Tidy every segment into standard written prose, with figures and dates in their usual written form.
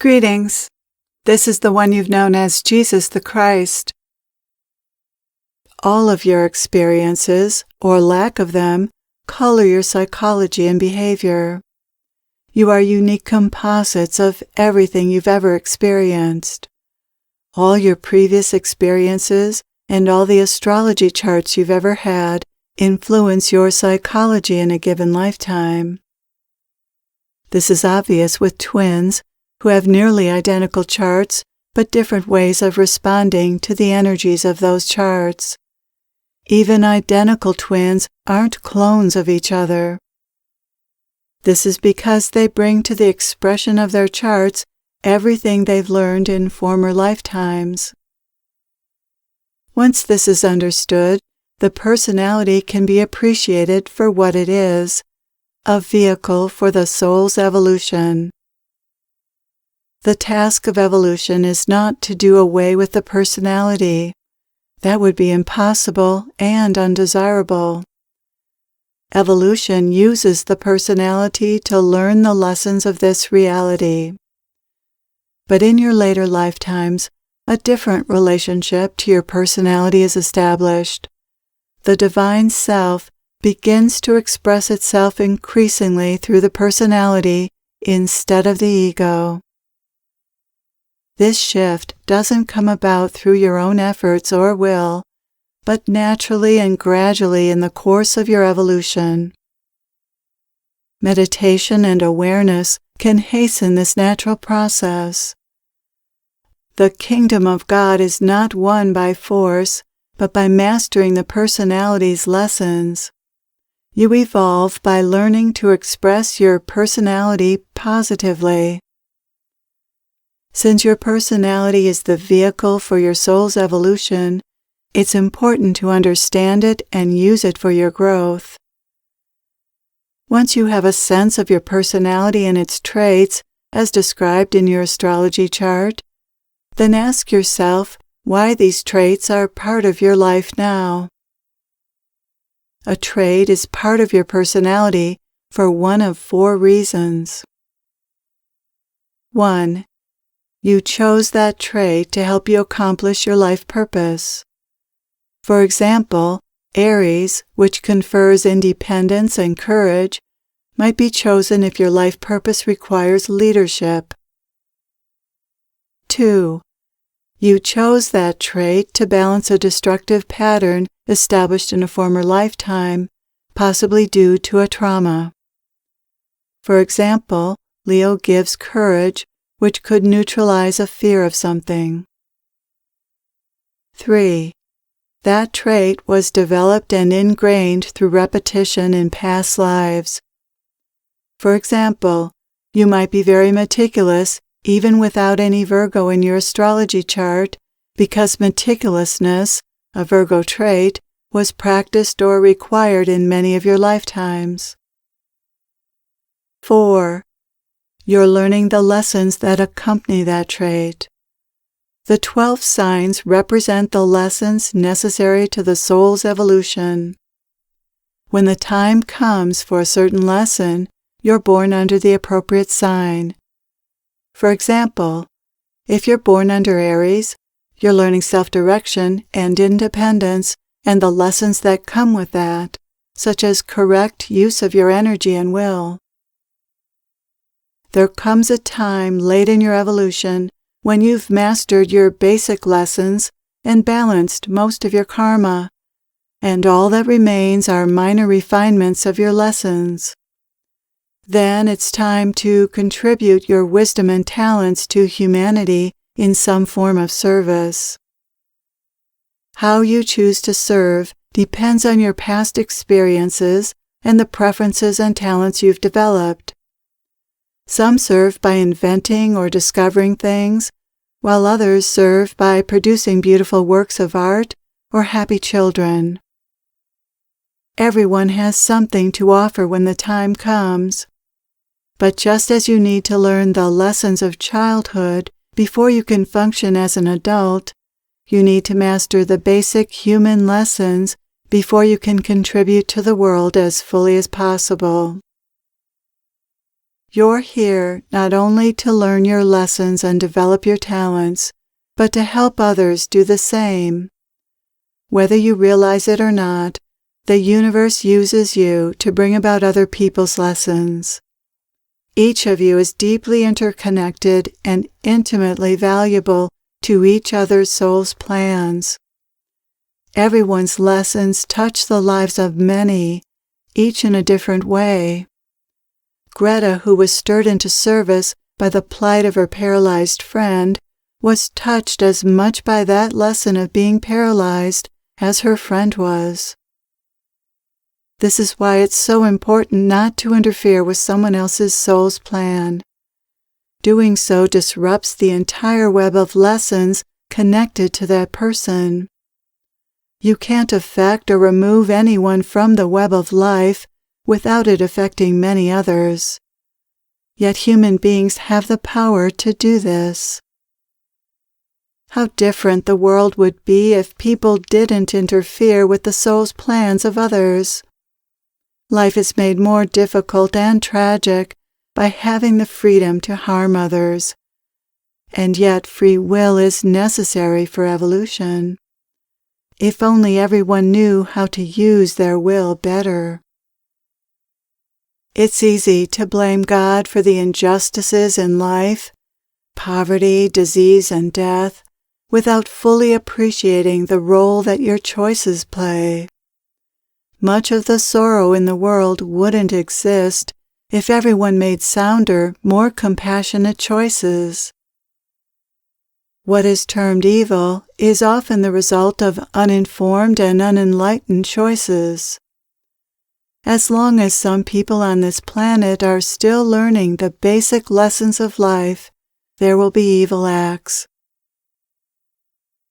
Greetings. This is the one you've known as Jesus the Christ. All of your experiences, or lack of them, color your psychology and behavior. You are unique composites of everything you've ever experienced. All your previous experiences and all the astrology charts you've ever had influence your psychology in a given lifetime. This is obvious with twins who have nearly identical charts but different ways of responding to the energies of those charts. Even identical twins aren't clones of each other. This is because they bring to the expression of their charts everything they've learned in former lifetimes. Once this is understood, the personality can be appreciated for what it is, a vehicle for the soul's evolution. The task of evolution is not to do away with the personality. That would be impossible and undesirable. Evolution uses the personality to learn the lessons of this reality. But in your later lifetimes, a different relationship to your personality is established. The divine self begins to express itself increasingly through the personality instead of the ego. This shift doesn't come about through your own efforts or will, but naturally and gradually in the course of your evolution. Meditation and awareness can hasten this natural process. The kingdom of God is not won by force, but by mastering the personality's lessons. You evolve by learning to express your personality positively. Since your personality is the vehicle for your soul's evolution, it's important to understand it and use it for your growth. Once you have a sense of your personality and its traits, as described in your astrology chart, then ask yourself why these traits are part of your life now. A trait is part of your personality for one of 4 reasons. 1. You chose that trait to help you accomplish your life purpose. For example, Aries, which confers independence and courage, might be chosen if your life purpose requires leadership. 2. You chose that trait to balance a destructive pattern established in a former lifetime, possibly due to a trauma. For example, Leo gives courage, which could neutralize a fear of something. 3. That trait was developed and ingrained through repetition in past lives. For example, you might be very meticulous even without any Virgo in your astrology chart, because meticulousness, a Virgo trait, was practiced or required in many of your lifetimes. 4. You're learning the lessons that accompany that trait. The 12 signs represent the lessons necessary to the soul's evolution. When the time comes for a certain lesson, you're born under the appropriate sign. For example, if you're born under Aries, you're learning self-direction and independence and the lessons that come with that, such as correct use of your energy and will. There comes a time late in your evolution when you've mastered your basic lessons and balanced most of your karma, and all that remains are minor refinements of your lessons. Then it's time to contribute your wisdom and talents to humanity in some form of service. How you choose to serve depends on your past experiences and the preferences and talents you've developed. Some serve by inventing or discovering things, while others serve by producing beautiful works of art or happy children. Everyone has something to offer when the time comes. But just as you need to learn the lessons of childhood before you can function as an adult, you need to master the basic human lessons before you can contribute to the world as fully as possible. You're here not only to learn your lessons and develop your talents, but to help others do the same. Whether you realize it or not, the universe uses you to bring about other people's lessons. Each of you is deeply interconnected and intimately valuable to each other's soul's plans. Everyone's lessons touch the lives of many, each in a different way. Greta, who was stirred into service by the plight of her paralyzed friend, was touched as much by that lesson of being paralyzed as her friend was. This is why it's so important not to interfere with someone else's soul's plan. Doing so disrupts the entire web of lessons connected to that person. You can't affect or remove anyone from the web of life without it affecting many others. Yet human beings have the power to do this. How different the world would be if people didn't interfere with the soul's plans of others. Life is made more difficult and tragic by having the freedom to harm others. And yet free will is necessary for evolution. If only everyone knew how to use their will better. It's easy to blame God for the injustices in life, poverty, disease, and death, without fully appreciating the role that your choices play. Much of the sorrow in the world wouldn't exist if everyone made sounder, more compassionate choices. What is termed evil is often the result of uninformed and unenlightened choices. As long as some people on this planet are still learning the basic lessons of life, there will be evil acts.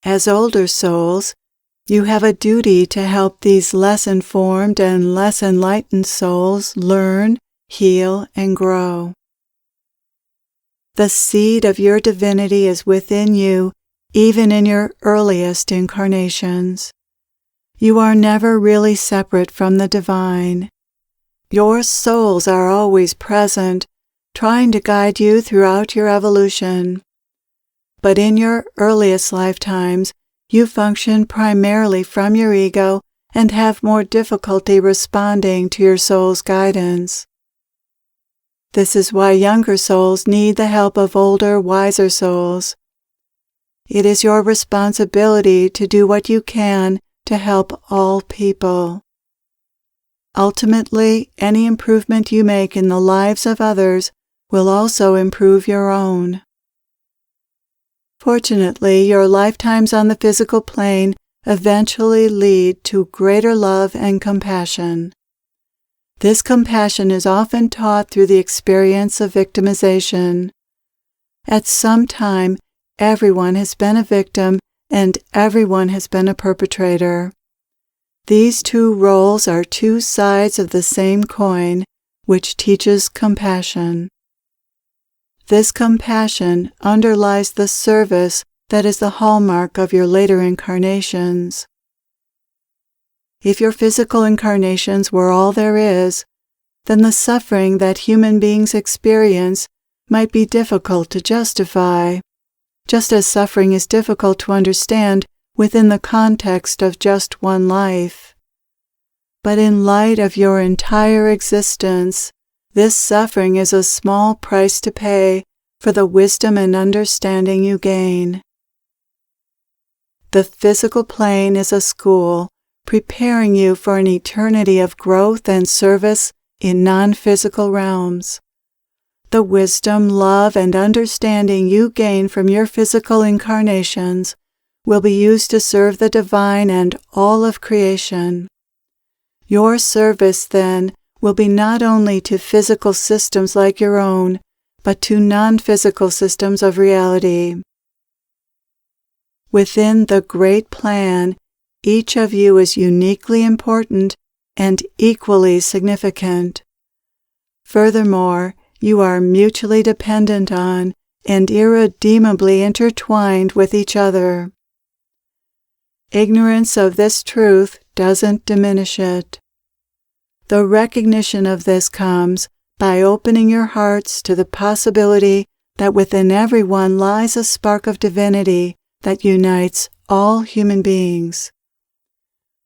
As older souls, you have a duty to help these less informed and less enlightened souls learn, heal, and grow. The seed of your divinity is within you, even in your earliest incarnations. You are never really separate from the divine. Your souls are always present, trying to guide you throughout your evolution. But in your earliest lifetimes, you function primarily from your ego and have more difficulty responding to your soul's guidance. This is why younger souls need the help of older, wiser souls. It is your responsibility to do what you can to help all people. Ultimately, any improvement you make in the lives of others will also improve your own. Fortunately, your lifetimes on the physical plane eventually lead to greater love and compassion. This compassion is often taught through the experience of victimization. At some time, everyone has been a victim and everyone has been a perpetrator. These two roles are two sides of the same coin, which teaches compassion. This compassion underlies the service that is the hallmark of your later incarnations. If your physical incarnations were all there is, then the suffering that human beings experience might be difficult to justify, just as suffering is difficult to understand within the context of just one life. But in light of your entire existence, this suffering is a small price to pay for the wisdom and understanding you gain. The physical plane is a school preparing you for an eternity of growth and service in non-physical realms. The wisdom, love, and understanding you gain from your physical incarnations will be used to serve the divine and all of creation. Your service, then, will be not only to physical systems like your own, but to non-physical systems of reality. Within the great plan, each of you is uniquely important and equally significant. Furthermore, you are mutually dependent on and irredeemably intertwined with each other. Ignorance of this truth doesn't diminish it. The recognition of this comes by opening your hearts to the possibility that within everyone lies a spark of divinity that unites all human beings.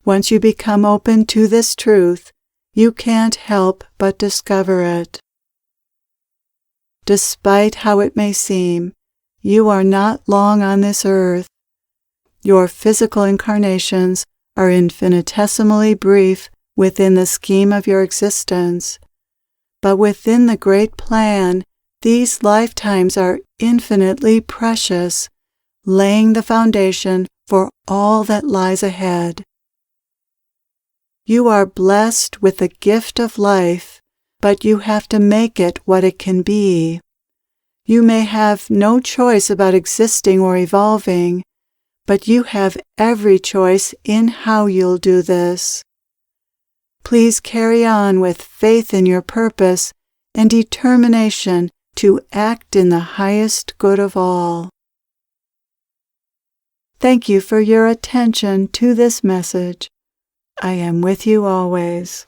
Once you become open to this truth, you can't help but discover it. Despite how it may seem, you are not long on this earth. Your physical incarnations are infinitesimally brief within the scheme of your existence, but within the great plan, these lifetimes are infinitely precious, laying the foundation for all that lies ahead. You are blessed with the gift of life, but you have to make it what it can be. You may have no choice about existing or evolving, but you have every choice in how you'll do this. Please carry on with faith in your purpose and determination to act in the highest good of all. Thank you for your attention to this message. I am with you always.